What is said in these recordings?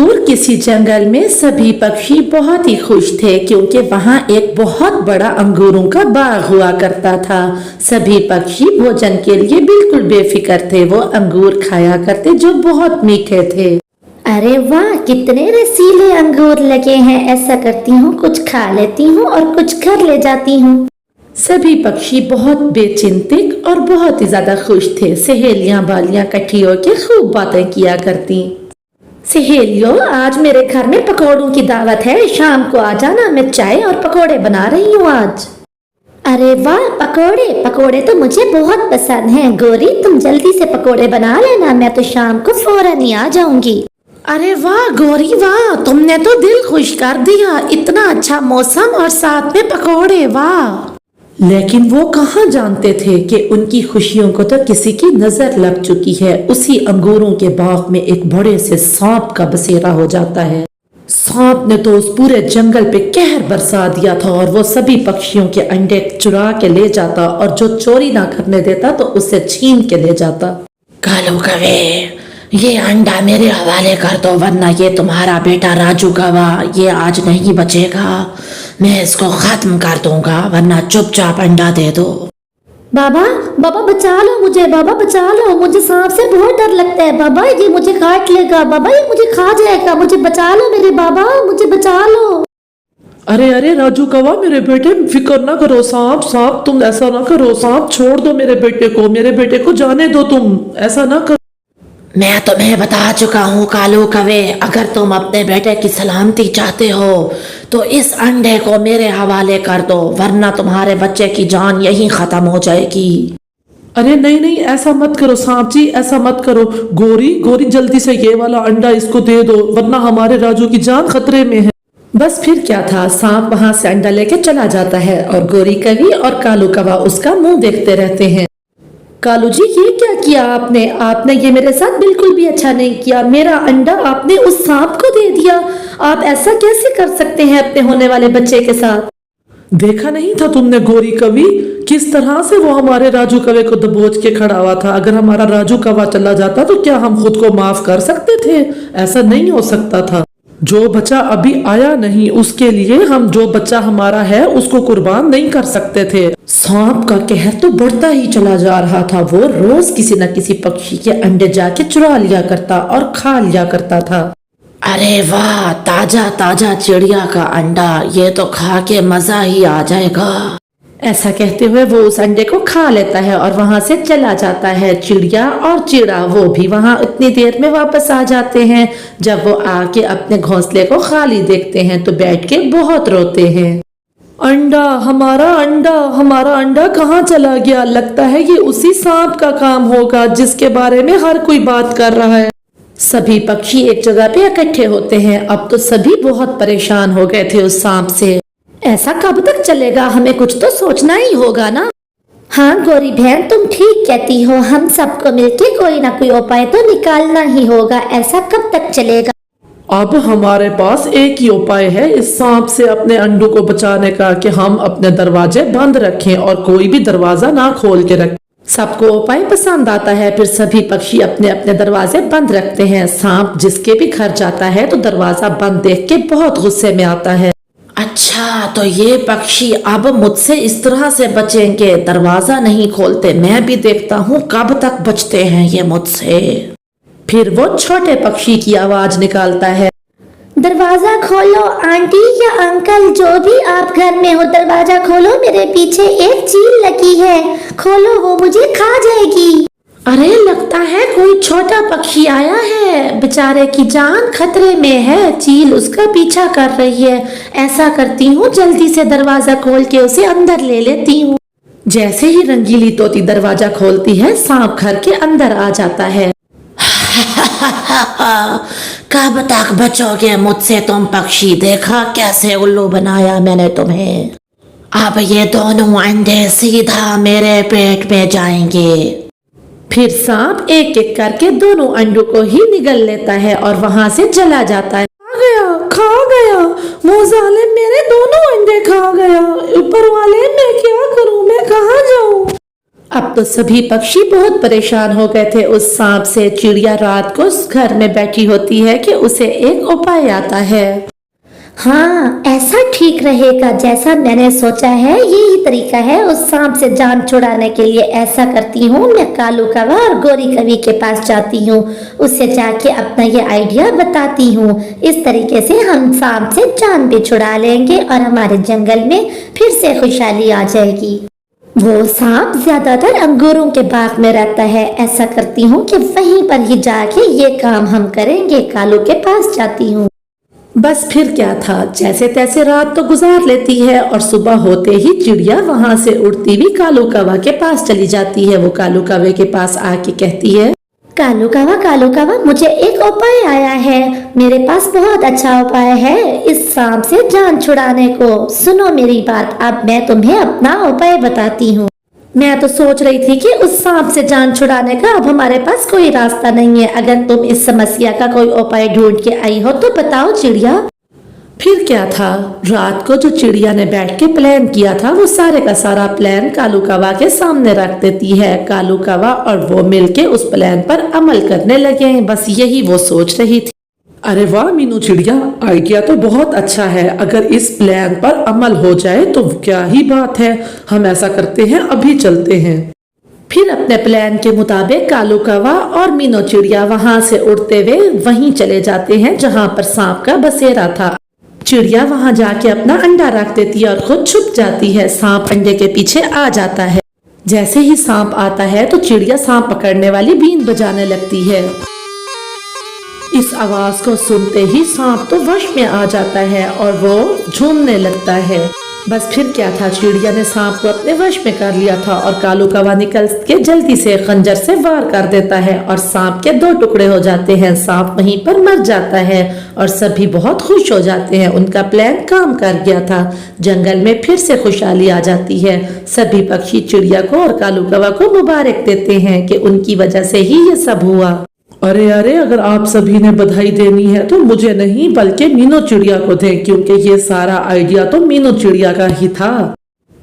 दूर किसी जंगल में सभी पक्षी बहुत ही खुश थे क्योंकि वहां एक बहुत बड़ा अंगूरों का बाग हुआ करता था। सभी पक्षी भोजन के लिए बिल्कुल बेफिक्र थे। वो अंगूर खाया करते जो बहुत मीठे थे। अरे वाह, कितने रसीले अंगूर लगे हैं। ऐसा करती हूँ, कुछ खा लेती हूँ और कुछ घर ले जाती हूँ। सभी पक्षी बहुत बेचिंतिक और बहुत ही ज्यादा खुश थे। सहेलियां बालियां इकट्ठी होकर खूब बातें किया करती। सहेलियों, आज मेरे घर में पकौड़ों की दावत है, शाम को आ जाना। मैं चाय और पकौड़े बना रही हूँ आज। अरे वाह, पकौड़े पकौड़े तो मुझे बहुत पसंद हैं। गौरी, तुम जल्दी से पकौड़े बना लेना, मैं तो शाम को फौरन ही आ जाऊंगी। अरे वाह गौरी वाह, तुमने तो दिल खुश कर दिया। इतना अच्छा मौसम और साथ में पकौड़े, वाह। लेकिन वो कहाँ जानते थे कि उनकी खुशियों को तो किसी की नजर लग चुकी है। उसी अंगूरों के बाग में एक बड़े से सांप का बसेरा हो जाता है। सांप ने तो उस पूरे जंगल पे कहर बरसा दिया था और वो सभी पक्षियों के अंडे चुरा के ले जाता और जो चोरी ना करने देता तो उसे छीन के ले जाता। कालू कवे, ये अंडा मेरे हवाले कर दो वरना ये तुम्हारा बेटा राजू कवा ये आज नहीं बचेगा। मैं इसको खत्म कर दूंगा, वरना चुपचाप अंडा दे दो। बाबा बाबा बचा लो मुझे, बाबा बचा लो मुझे, सांप से बहुत डर लगता है। बाबा ये मुझे काट लेगा, बाबा ये मुझे खा जाएगा, मुझे बचा लो मेरे बाबा, मुझे बचा लो। अरे अरे राजू कवा, मेरे बेटे फिक्र ना करो। सांप सांप तुम ऐसा ना करो, सांप छोड़ दो मेरे बेटे को जाने दो, तुम ऐसा ना करो। मैं तुम्हें बता चुका हूँ कालू कवे, अगर तुम अपने बेटे की सलामती चाहते हो तो इस अंडे को मेरे हवाले कर दो, वरना तुम्हारे बच्चे की जान यहीं खत्म हो जाएगी। अरे नहीं नहीं, ऐसा मत करो सांप जी, ऐसा मत करो। गोरी गोरी, जल्दी से ये वाला अंडा इसको दे दो, वरना हमारे राजू की जान खतरे में है। बस फिर क्या था, सांप वहां से अंडा लेके चला जाता है और गोरी कवि और कालू कवा उसका मुंह देखते रहते हैं। कालू जी, ये क्या किया आपने? आपने ये मेरे साथ बिल्कुल भी अच्छा नहीं किया। मेरा अंडा आपने उस सांप को दे दिया। आप ऐसा कैसे कर सकते हैं अपने होने वाले बच्चे के साथ? देखा नहीं था तुमने गोरी कवि, किस तरह से वो हमारे राजू कवे को दबोच के खड़ा हुआ था। अगर हमारा राजू कवा चला जाता तो क्या हम खुद को माफ कर सकते थे? ऐसा नहीं हो सकता था। जो बच्चा अभी आया नहीं उसके लिए हम जो बच्चा हमारा है उसको कुर्बान नहीं कर सकते थे। सांप का कहर तो बढ़ता ही चला जा रहा था। वो रोज किसी न किसी पक्षी के अंडे जाके चुरा लिया करता और खा लिया करता था। अरे वाह, ताजा ताजा चिड़िया का अंडा, ये तो खा के मजा ही आ जाएगा। ऐसा कहते हुए वो उस अंडे को खा लेता है और वहां से चला जाता है। चिड़िया और चिड़ा वो भी वहां उतनी देर में वापस आ जाते हैं। जब वो आके अपने घोंसले को खाली देखते हैं तो बैठ के बहुत रोते हैं। हमारा अंडा कहाँ चला गया? लगता है ये उसी सांप का काम होगा जिसके बारे में हर कोई बात कर रहा है। सभी पक्षी एक जगह पे इकट्ठे होते हैं। अब तो सभी बहुत परेशान हो गए थे उस सांप से। ऐसा कब तक चलेगा? हमें कुछ तो सोचना ही होगा ना। हाँ गौरी बहन, तुम ठीक कहती हो। हम सबको मिलके कोई ना कोई उपाय तो निकालना ही होगा। ऐसा कब तक चलेगा? अब हमारे पास एक ही उपाय है इस सांप से अपने अंडों को बचाने का, कि हम अपने दरवाजे बंद रखें और कोई भी दरवाजा ना खोल के रखें। सबको उपाय पसंद आता है, फिर सभी पक्षी अपने अपने दरवाजे बंद रखते हैं। सांप जिसके भी घर जाता है तो दरवाजा बंद देख के बहुत गुस्से में आता है। अच्छा, तो ये पक्षी अब मुझसे इस तरह से बचेंगे, दरवाजा नहीं खोलते। मैं भी देखता हूँ कब तक बचते हैं ये मुझसे। फिर वो छोटे पक्षी की आवाज निकालता है, दरवाजा खोलो आंटी या अंकल, जो भी आप घर में हो, दरवाजा खोलो। मेरे पीछे एक चील लगी है, खोलो, वो मुझे खा जाएगी। अरे लगता है कोई छोटा पक्षी आया है, बेचारे की जान खतरे में है। चील उसका पीछा कर रही है। ऐसा करती हूँ, जल्दी से दरवाजा खोल के उसे अंदर ले लेती हूँ। जैसे ही रंगीली तोती दरवाजा खोलती है, सांप घर के अंदर आ जाता है। कब तक बचोगे मुझसे तुम पक्षी? देखा कैसे उल्लू बनाया मैंने तुम्हें। अब ये दोनों अंडे सीधा मेरे पेट में जाएंगे। फिर सांप एक एक करके दोनों अंडों को ही निगल लेता है और वहां से चला जाता है। खा गया वो जालिम, मेरे दोनों अंडे खा गया। ऊपर वाले, मैं क्या करूं, मैं कहाँ जाऊं? अब तो सभी पक्षी बहुत परेशान हो गए थे उस सांप से। चिड़िया रात को घर में बैठी होती है कि उसे एक उपाय आता है। हाँ, ऐसा ठीक रहेगा जैसा मैंने सोचा है। यही तरीका है उस सांप से जान छुड़ाने के लिए। ऐसा करती हूँ, मैं कालू कौवा और गोरी कवि के पास जाती हूँ, उससे जाके अपना ये आइडिया बताती हूँ। इस तरीके से हम सांप से जान भी छुड़ा लेंगे और हमारे जंगल में फिर से खुशहाली आ जाएगी। वो सांप ज्यादातर अंगूरों के बाग में रहता है। ऐसा करती हूँ कि वहीं पर ही जाके ये काम हम करेंगे। कालू के पास जाती हूँ। बस फिर क्या था, जैसे तैसे रात तो गुजार लेती है और सुबह होते ही चिड़िया वहां से उड़ती हुई कालू कौवा के पास चली जाती है। वो कालू कौवे के पास आके कहती है, कालू कौवा, मुझे एक उपाय आया है। मेरे पास बहुत अच्छा उपाय है इस सांप से जान छुड़ाने को। सुनो मेरी बात, अब मैं तुम्हें अपना उपाय बताती हूँ। मैं तो सोच रही थी कि उस सांप से जान छुड़ाने का अब हमारे पास कोई रास्ता नहीं है। अगर तुम इस समस्या का कोई उपाय ढूंढ के आई हो तो बताओ चिड़िया। फिर क्या था, रात को जो चिड़िया ने बैठ के प्लान किया था वो सारे का सारा प्लान कालू कौवा के सामने रख देती है। कालू कौवा और वो मिलके उस प्लान पर अमल करने लगे। बस यही वो सोच रही थी। अरे वाह मीनू चिड़िया, आइडिया तो बहुत अच्छा है। अगर इस प्लान पर अमल हो जाए तो क्या ही बात है। हम ऐसा करते हैं, अभी चलते हैं। फिर अपने प्लान के मुताबिक कालू कौवा और मीनू चिड़िया वहां से उड़ते हुए वहीं चले जाते हैं जहां पर सांप का बसेरा था। चिड़िया वहां जाके अपना अंडा रख देती है और खुद छुप जाती है। सांप अंडे के पीछे आ जाता है। जैसे ही सांप आता है तो चिड़िया सांप पकड़ने वाली बीन बजाने लगती है। इस आवाज को सुनते ही सांप तो वश में आ जाता है और वो झूमने लगता है। बस फिर क्या था, चिड़िया ने सांप को अपने वश में कर लिया था और कालू कौवा निकल के जल्दी से खंजर से वार कर देता है और सांप के 2 टुकड़े हो जाते हैं। सांप वहीं पर मर जाता है और सभी बहुत खुश हो जाते हैं। उनका प्लान काम कर गया था। जंगल में फिर से खुशहाली आ जाती है। सभी पक्षी चिड़िया को और कालू कौवा को मुबारक देते हैं कि उनकी वजह से ही ये सब हुआ। अरे अरे, अगर आप सभी ने बधाई देनी है तो मुझे नहीं बल्कि मीनू चिड़िया को दें, क्योंकि ये सारा आइडिया तो मीनू चिड़िया का ही था।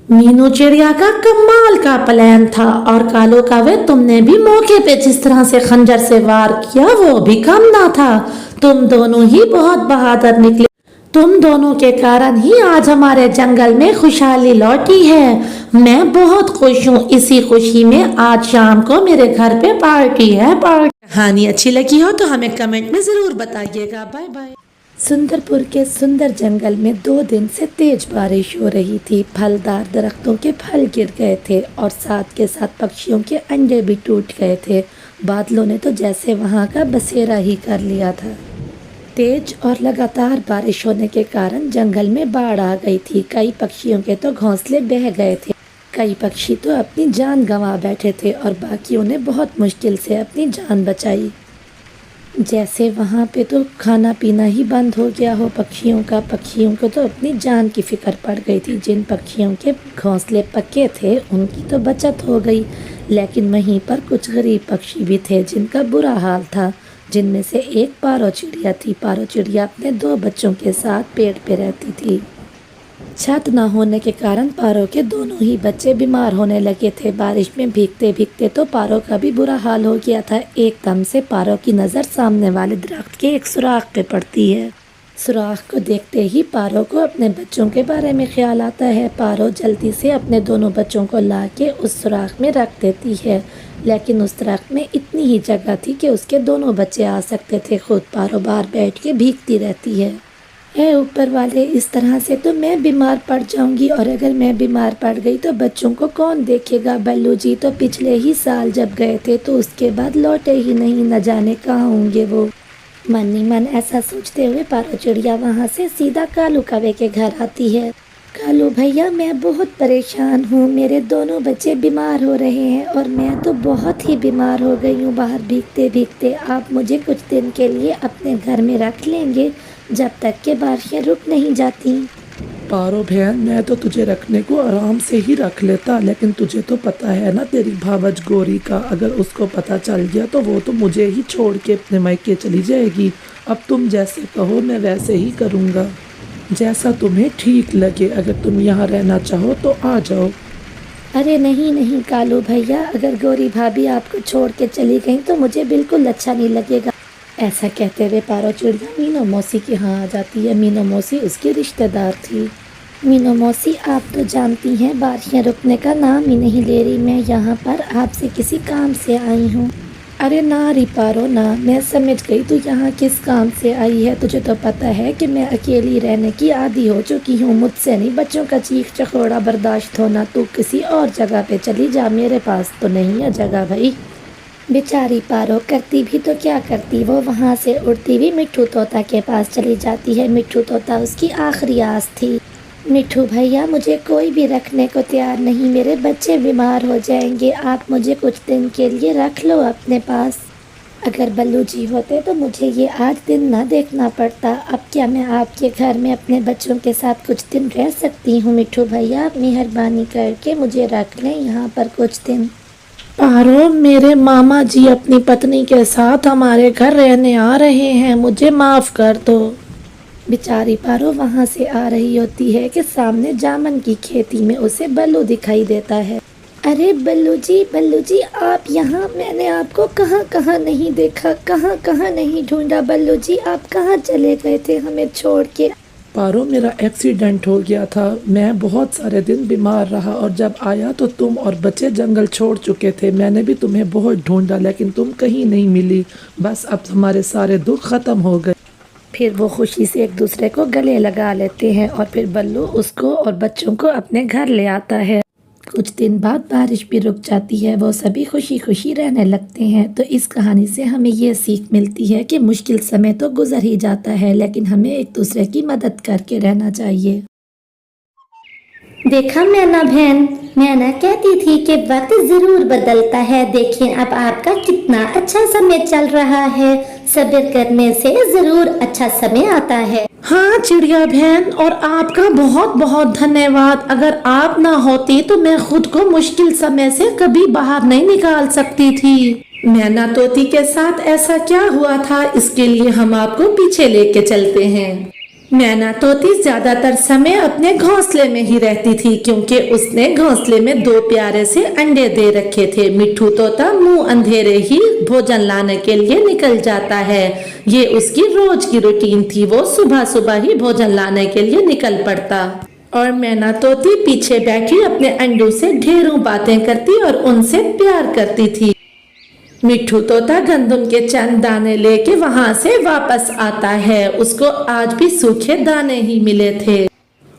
मीनू चिड़िया का कमाल का प्लान था और कालू कौवे तुमने भी मौके पे जिस तरह से खंजर से वार किया वो भी कम ना था। तुम दोनों ही बहुत बहादुर निकले। तुम दोनों के कारण ही आज हमारे जंगल में खुशहाली लौटी है। मैं बहुत खुश हूँ। इसी खुशी में आज शाम को मेरे घर पे पार्टी है। कहानी अच्छी लगी हो तो हमें कमेंट में जरूर बताइएगा। Bye bye. सुंदरपुर के सुंदर जंगल में 2 दिन से तेज बारिश हो रही थी। फलदार दरख्तों के फल गिर गए थे और साथ के साथ पक्षियों के अंडे भी टूट गए थे। बादलों ने तो जैसे वहाँ का बसेरा ही कर लिया था। तेज और लगातार बारिश होने के कारण जंगल में बाढ़ आ गई थी। कई पक्षियों के तो घोंसले बह गए थे। कई पक्षी तो अपनी जान गंवा बैठे थे और बाकियों ने बहुत मुश्किल से अपनी जान बचाई। जैसे वहाँ पे तो खाना पीना ही बंद हो गया हो पक्षियों का। पक्षियों को तो अपनी जान की फिक्र पड़ गई थी। जिन पक्षियों के घोंसले पक्के थे उनकी तो बचत हो गई, लेकिन वहीं पर कुछ गरीब पक्षी भी थे जिनका बुरा हाल था। जिनमें से एक पारो चिड़िया थी। पारो चिड़िया अपने 2 बच्चों के साथ पेड़ पे रहती थी। छत न होने के कारण पारो के दोनों ही बच्चे बीमार होने लगे थे। बारिश में भीगते भीगते तो पारो का भी बुरा हाल हो गया था। एकदम से पारो की नज़र सामने वाले दरख्त के एक सुराख पे पड़ती है। सुराख को देखते ही पारो को अपने बच्चों के बारे में ख्याल आता है। पारो जल्दी से अपने दोनों बच्चों को ला के उस सुराख में रख देती है, लेकिन उस दरख्त में इतनी ही जगह थी कि उसके दोनों बच्चे आ सकते थे। खुद पारो बाहर बैठ के भीगती रहती है। ए ऊपर वाले, इस तरह से तो मैं बीमार पड़ जाऊंगी, और अगर मैं बीमार पड़ गई तो बच्चों को कौन देखेगा। बल्लू जी तो पिछले ही साल जब गए थे तो उसके बाद लौटे ही नहीं, न जाने कहाँ होंगे वो। मन ही मन ऐसा सोचते हुए पारो चिड़िया वहाँ से सीधा कालू कौवे के घर आती है। कालू भैया, मैं बहुत परेशान हूँ। मेरे दोनों बच्चे बीमार हो रहे हैं और मैं तो बहुत ही बीमार हो गई हूँ बाहर भीगते भीगते। आप मुझे कुछ दिन के लिए अपने घर में रख लेंगे जब तक के बारिशें रुक नहीं जाती। पारो बहन, मैं तो तुझे रखने को आराम से ही रख लेता, लेकिन तुझे तो पता है ना तेरी भावज गोरी का। अगर उसको पता चल गया तो वो तो मुझे ही छोड़ के अपने मायके चली जाएगी। अब तुम जैसे कहो मैं वैसे ही करूँगा, जैसा तुम्हें ठीक लगे। अगर तुम यहाँ रहना चाहो तो आ जाओ। अरे नहीं नहीं कालू भैया, अगर गौरी भाभी आपको छोड़ के चली गई तो मुझे बिल्कुल अच्छा नहीं लगेगा। ऐसा कहते हुए पारो चिड़िया मीनू मौसी के यहाँ आ जाती है। मीनू मौसी उसकी रिश्तेदार थी। मीनू मौसी, आप तो जानती हैं बारिशें रुकने का नाम ही नहीं ले रही। मैं यहाँ पर आपसे किसी काम से आई हूँ। अरे ना रिपारो ना, मैं समझ गई तू यहाँ किस काम से आई है। तुझे तो पता है कि मैं अकेली रहने की आदी हो चुकी हूँ। मुझसे नहीं बच्चों का चीख चखोड़ा बर्दाश्त होना। तू किसी और जगह पे चली जा, मेरे पास तो नहीं है जगह भाई। बेचारी पारो, करती भी तो क्या करती, वो वहाँ से उड़ती हुई मिट्ठू तोता के पास चली जाती है। मिट्ठू तोता उसकी आखिरी आस थी। मिट्ठू भैया, मुझे कोई भी रखने को तैयार नहीं, मेरे बच्चे बीमार हो जाएंगे, आप मुझे कुछ दिन के लिए रख लो अपने पास। अगर बल्लू जी होते तो मुझे ये आज दिन ना देखना पड़ता। अब क्या मैं आपके घर में अपने बच्चों के साथ कुछ दिन रह सकती हूँ? मिट्ठू भैया, मेहरबानी करके मुझे रख लें यहाँ पर कुछ दिन। पारो, मेरे मामा जी अपनी पत्नी के साथ हमारे घर रहने आ रहे हैं, मुझे माफ़ कर दो। बेचारी पारो वहाँ से आ रही होती है कि सामने जामन की खेती में उसे बल्लू दिखाई देता है। अरे बल्लू जी आप यहाँ, मैंने आपको कहाँ कहाँ नहीं देखा, कहाँ कहाँ नहीं ढूंढा। बल्लू जी आप कहाँ चले गए थे हमें छोड़ के? पारो, मेरा एक्सीडेंट हो गया था, मैं बहुत सारे दिन बीमार रहा और जब आया तो तुम और बच्चे जंगल छोड़ चुके थे। मैंने भी तुम्हें बहुत ढूंढा लेकिन तुम कहीं नहीं मिली। बस अब हमारे सारे दुख खत्म हो गए। फिर वो खुशी से एक दूसरे को गले लगा लेते हैं और फिर बल्लू उसको और बच्चों को अपने घर ले आता है। कुछ दिन बाद बारिश भी रुक जाती है, वो सभी खुशी खुशी रहने लगते हैं। तो इस कहानी से हमें ये सीख मिलती है कि मुश्किल समय तो गुजर ही जाता है, लेकिन हमें एक दूसरे की मदद करके रहना चाहिए। देखा मैना बहन, मैना कहती थी कि वक्त जरूर बदलता है। देखिए अब आपका कितना अच्छा समय चल रहा है, सब्र करने से जरूर अच्छा समय आता है। हाँ चिड़िया बहन, और आपका बहुत बहुत धन्यवाद। अगर आप ना होती तो मैं खुद को मुश्किल समय से कभी बाहर नहीं निकाल सकती थी। मैना तोती के साथ ऐसा क्या हुआ था, इसके लिए हम आपको पीछे लेके चलते हैं। मैना तोती ज्यादातर समय अपने घोंसले में ही रहती थी क्योंकि उसने घोंसले में 2 प्यारे से अंडे दे रखे थे। मिट्ठू तोता मुंह अंधेरे ही भोजन लाने के लिए निकल जाता है। ये उसकी रोज की रूटीन थी, वो सुबह सुबह ही भोजन लाने के लिए निकल पड़ता और मैना तोती पीछे बैठी अपने अंडों से ढेरों बातें करती और उनसे प्यार करती थी। मिट्ठू तोता गंदम के चंद दाने लेके वहां से वापस आता है। उसको आज भी सूखे दाने ही मिले थे।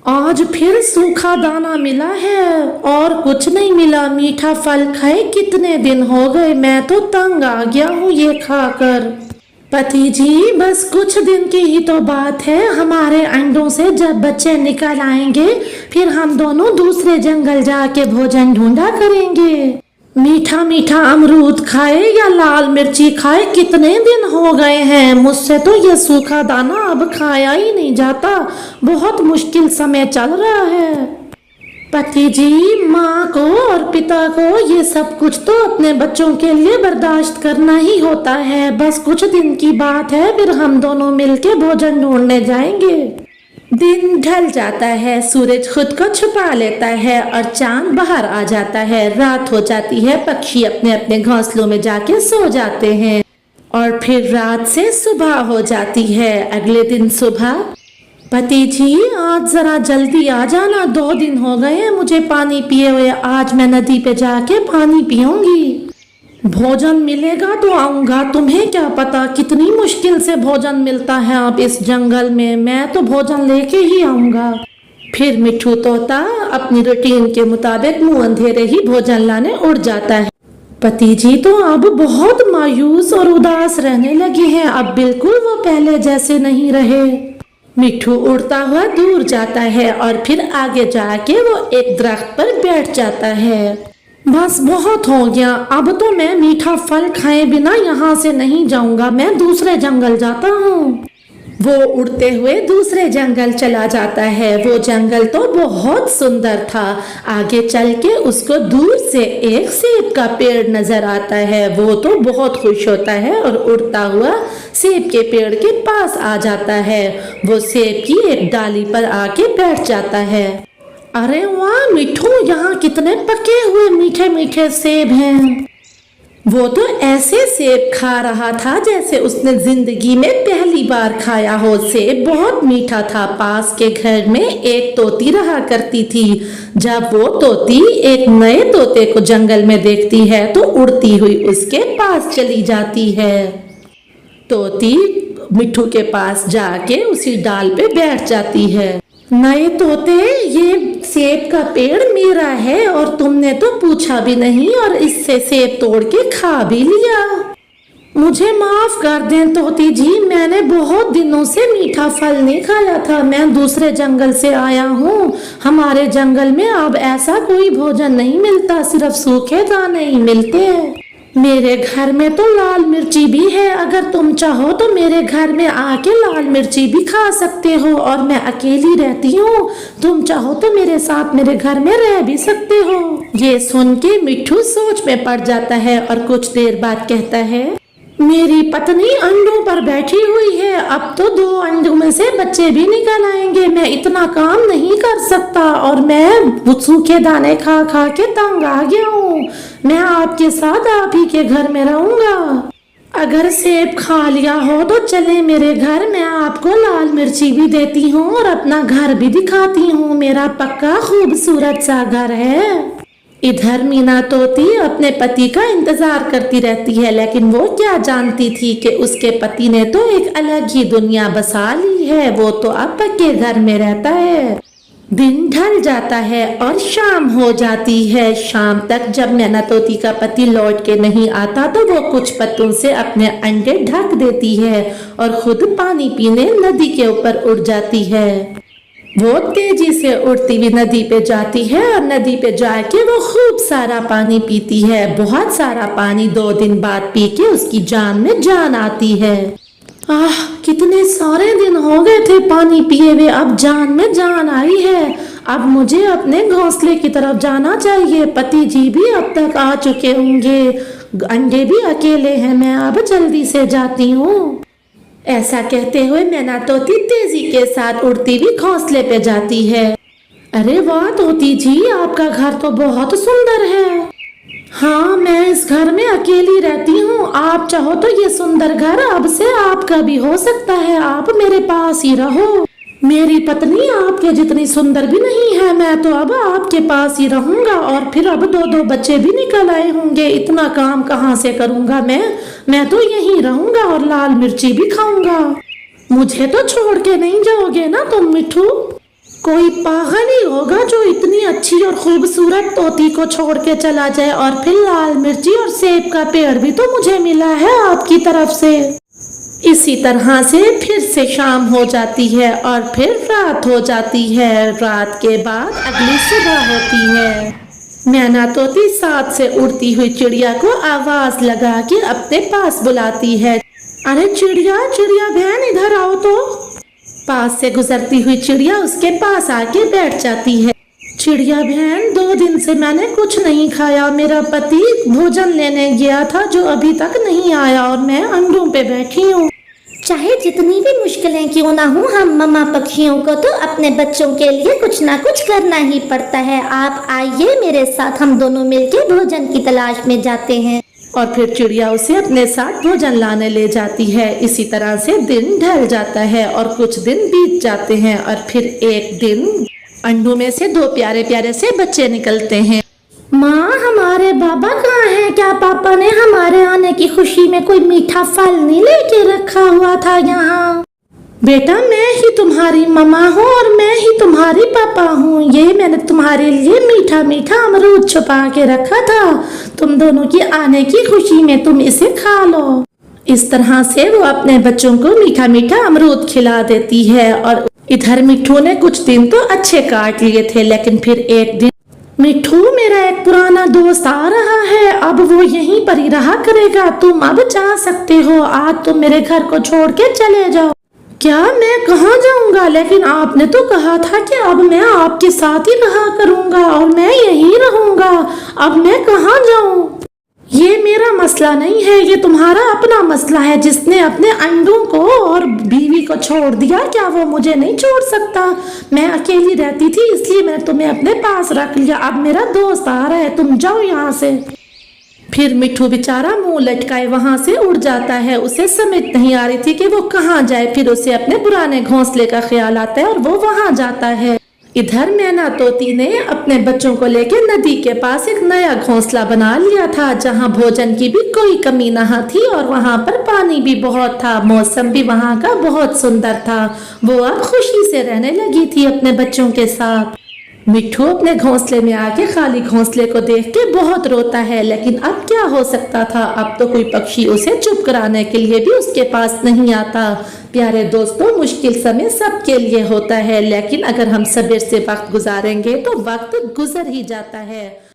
आज फिर सूखा दाना मिला है और कुछ नहीं मिला। मीठा फल खाए कितने दिन हो गए, मैं तो तंग आ गया हूँ ये खाकर। पति जी, बस कुछ दिन की ही तो बात है। हमारे अंडों से जब बच्चे निकल आएंगे फिर हम दोनों दूसरे जंगल जाके भोजन ढूंढा करेंगे। मीठा मीठा अमरूद खाए या लाल मिर्ची खाए कितने दिन हो गए हैं, मुझसे तो ये सूखा दाना अब खाया ही नहीं जाता। बहुत मुश्किल समय चल रहा है। पति जी, माँ को और पिता को ये सब कुछ तो अपने बच्चों के लिए बर्दाश्त करना ही होता है। बस कुछ दिन की बात है, फिर हम दोनों मिलके भोजन ढूंढने जाएंगे। दिन ढल जाता है, सूरज खुद को छुपा लेता है और चांद बाहर आ जाता है। रात हो जाती है, पक्षी अपने अपने घोंसलों में जाके सो जाते हैं और फिर रात से सुबह हो जाती है। अगले दिन सुबह, पति जी आज जरा जल्दी आ जाना, 2 दिन हो गए हैं मुझे पानी पिए हुए। आज मैं नदी पे जाके पानी पीऊंगी। भोजन मिलेगा तो आऊंगा, तुम्हें क्या पता कितनी मुश्किल से भोजन मिलता है अब इस जंगल में। मैं तो भोजन लेके ही आऊंगा। फिर मिट्ठू तोता अपनी रूटीन के मुताबिक मुंह अंधेरे ही भोजन लाने उड़ जाता है। पति जी तो अब बहुत मायूस और उदास रहने लगे हैं, अब बिल्कुल वो पहले जैसे नहीं रहे। मिट्ठू उड़ता हुआ दूर जाता है और फिर आगे जाके वो एक दरख्त पर बैठ जाता है। बस बहुत हो गया, अब तो मैं मीठा फल खाए बिना यहाँ से नहीं जाऊंगा, मैं दूसरे जंगल जाता हूँ। वो उड़ते हुए दूसरे जंगल चला जाता है। वो जंगल तो बहुत सुंदर था। आगे चल के उसको दूर से एक सेब का पेड़ नजर आता है। वो तो बहुत खुश होता है और उड़ता हुआ सेब के पेड़ के पास आ जाता है। वो सेब की एक डाली पर आके बैठ जाता है अरे वाह मिठू, यहाँ कितने पके हुए मीठे मीठे सेब हैं। वो तो ऐसे सेब खा रहा था जैसे उसने जिंदगी में पहली बार खाया हो। सेब बहुत मीठा था। पास के घर में एक तोती रहा करती थी। जब वो तोती एक नए तोते को जंगल में देखती है तो उड़ती हुई उसके पास चली जाती है। तोती मिठू के पास जाके उसी डाल पे बैठ जाती है। नए तोते, ये सेब का पेड़ मेरा है और तुमने तो पूछा भी नहीं और इससे सेब तोड़ के खा भी लिया। मुझे माफ कर दें तोती जी, मैंने बहुत दिनों से मीठा फल नहीं खाया था। मैं दूसरे जंगल से आया हूँ। हमारे जंगल में अब ऐसा कोई भोजन नहीं मिलता, सिर्फ सूखे दाने ही मिलते हैं। मेरे घर में तो लाल मिर्ची भी है, अगर तुम चाहो तो मेरे घर में आके लाल मिर्ची भी खा सकते हो। और मैं अकेली रहती हूँ, तुम चाहो तो मेरे साथ मेरे घर में रह भी सकते हो। ये सुन के मिट्ठू सोच में पड़ जाता है और कुछ देर बाद कहता है, मेरी पत्नी अंडों पर बैठी हुई है, अब तो 2 अंडों में से बच्चे भी निकल आएंगे। मैं इतना काम नहीं कर सकता और मैं सूखे दाने खा खा के तंग आ गया हूँ। मैं आपके साथ आप ही के घर में रहूंगा। अगर सेब खा लिया हो तो चले मेरे घर, मैं आपको लाल मिर्ची भी देती हूँ और अपना घर भी दिखाती हूँ। मेरा पक्का खूबसूरत सा घर है। इधर मीना तोती अपने पति का इंतजार करती रहती है, लेकिन वो क्या जानती थी कि उसके पति ने तो एक अलग ही दुनिया बसा ली है। वो तो अब पक्के घर में रहता है। दिन ढल जाता है और शाम हो जाती है। शाम तक जब मैना तोती का पति लौट के नहीं आता तो वो कुछ पत्तों से अपने अंडे ढक देती है और खुद पानी पीने नदी के ऊपर उड़ जाती है। वो तेजी से उड़ती हुई नदी पे जाती है और नदी पे जाके वो खूब सारा पानी पीती है। बहुत सारा पानी 2 दिन बाद पी के उसकी जान में जान आती है। आह, कितने सारे दिन हो गए थे पानी पिए हुए, अब जान में जान आई है। अब मुझे अपने घोंसले की तरफ जाना चाहिए। पति जी भी अब तक आ चुके होंगे, अंडे भी अकेले हैं। मैं अब जल्दी से जाती हूँ। ऐसा कहते हुए मैना तोती तेजी के साथ उड़ती हुई घोंसले पे जाती है। अरे वाह तोती जी, आपका घर तो बहुत सुंदर है। हाँ, मैं इस घर में अकेली रहती हूँ। आप चाहो तो ये सुंदर घर अब से आपका भी हो सकता है। आप मेरे पास ही रहो। मेरी पत्नी आपके जितनी सुंदर भी नहीं है। मैं तो अब आपके पास ही रहूंगा और फिर अब 2-2 बच्चे भी निकल आए होंगे। इतना काम कहाँ से करूंगा मैं तो यहीं रहूंगा और लाल मिर्ची भी खाऊंगा। मुझे तो छोड़ के नहीं जाओगे ना तुम मिठू? कोई पागल ही होगा जो इतनी अच्छी और खूबसूरत तोती को छोड़ के चला जाए। और फिर लाल मिर्ची और सेब का पेड़ भी तो मुझे मिला है आपकी तरफ से। इसी तरह से फिर से शाम हो जाती है और फिर रात हो जाती है। रात के बाद अगली सुबह होती है। मैना तोती साथ से उड़ती हुई चिड़िया को आवाज लगा के अपने पास बुलाती है। अरे चिड़िया चिड़िया बहन, इधर आओ तो। पास से गुजरती हुई चिड़िया उसके पास आके बैठ जाती है। चिड़िया बहन, 2 दिन से मैंने कुछ नहीं खाया। मेरा पति भोजन लेने गया था जो अभी तक नहीं आया और मैं अंडों पे बैठी हूँ। चाहे जितनी भी मुश्किलें क्यों ना हो, हम मम्मा पक्षियों को तो अपने बच्चों के लिए कुछ ना कुछ करना ही पड़ता है। आप आइए मेरे साथ, हम दोनों मिलके भोजन की तलाश में जाते हैं। और फिर चिड़िया उसे अपने साथ भोजन लाने ले जाती है। इसी तरह से दिन ढल जाता है और कुछ दिन बीत जाते हैं और फिर एक दिन अंडों में से 2 प्यारे प्यारे से बच्चे निकलते हैं। माँ, हमारे बाबा कहाँ हैं? क्या पापा ने हमारे आने की खुशी में कोई मीठा फल नहीं लेके रखा हुआ था यहाँ? बेटा, मैं ही तुम्हारी मम्मा हूँ और मैं ही तुम्हारी पापा हूँ। ये मैंने तुम्हारे लिए मीठा मीठा अमरूद छुपा के रखा था। तुम दोनों की आने की खुशी में तुम इसे खा लो। इस तरह से वो अपने बच्चों को मीठा मीठा अमरूद खिला देती है। और इधर मिट्ठू ने कुछ दिन तो अच्छे काट लिए थे, लेकिन फिर एक दिन, मिट्ठू, मेरा एक पुराना दोस्त आ रहा है, अब वो यहीं पर ही रहा करेगा। तुम अब जा सकते हो। आज तुम मेरे घर को छोड़ के चले जाओ। क्या? मैं कहाँ जाऊंगा? लेकिन आपने तो कहा था कि अब मैं आपके साथ ही रहा करूंगा और मैं यहीं रहूंगा। अब मैं कहाँ जाऊं? ये मेरा मसला नहीं है, ये तुम्हारा अपना मसला है। जिसने अपने अंडों को और बीवी को छोड़ दिया, क्या वो मुझे नहीं छोड़ सकता? मैं अकेली रहती थी इसलिए मैंने तुम्हें अपने पास रख लिया। अब मेरा दोस्त आ रहा है, तुम जाओ यहाँ से। फिर मिट्ठू बेचारा मुंह लटकाए वहां से उड़ जाता है। उसे समझ नहीं आ रही थी कि वो कहाँ जाए। फिर उसे अपने पुराने घोंसले का ख्याल आता है और वो वहां जाता है। इधर मैना तोती ने अपने बच्चों को लेकर नदी के पास एक नया घोंसला बना लिया था, जहां भोजन की भी कोई कमी न थी और वहां पर पानी भी बहुत था। मौसम भी वहां का बहुत सुंदर था। वो अब खुशी से रहने लगी थी अपने बच्चों के साथ। मिट्ठू अपने घोंसले में आके खाली घोंसले को देख के बहुत रोता है, लेकिन अब क्या हो सकता था? अब तो कोई पक्षी उसे चुप कराने के लिए भी उसके पास नहीं आता। प्यारे दोस्तों, मुश्किल समय सबके लिए होता है, लेकिन अगर हम सब्र से वक्त गुजारेंगे तो वक्त गुजर ही जाता है।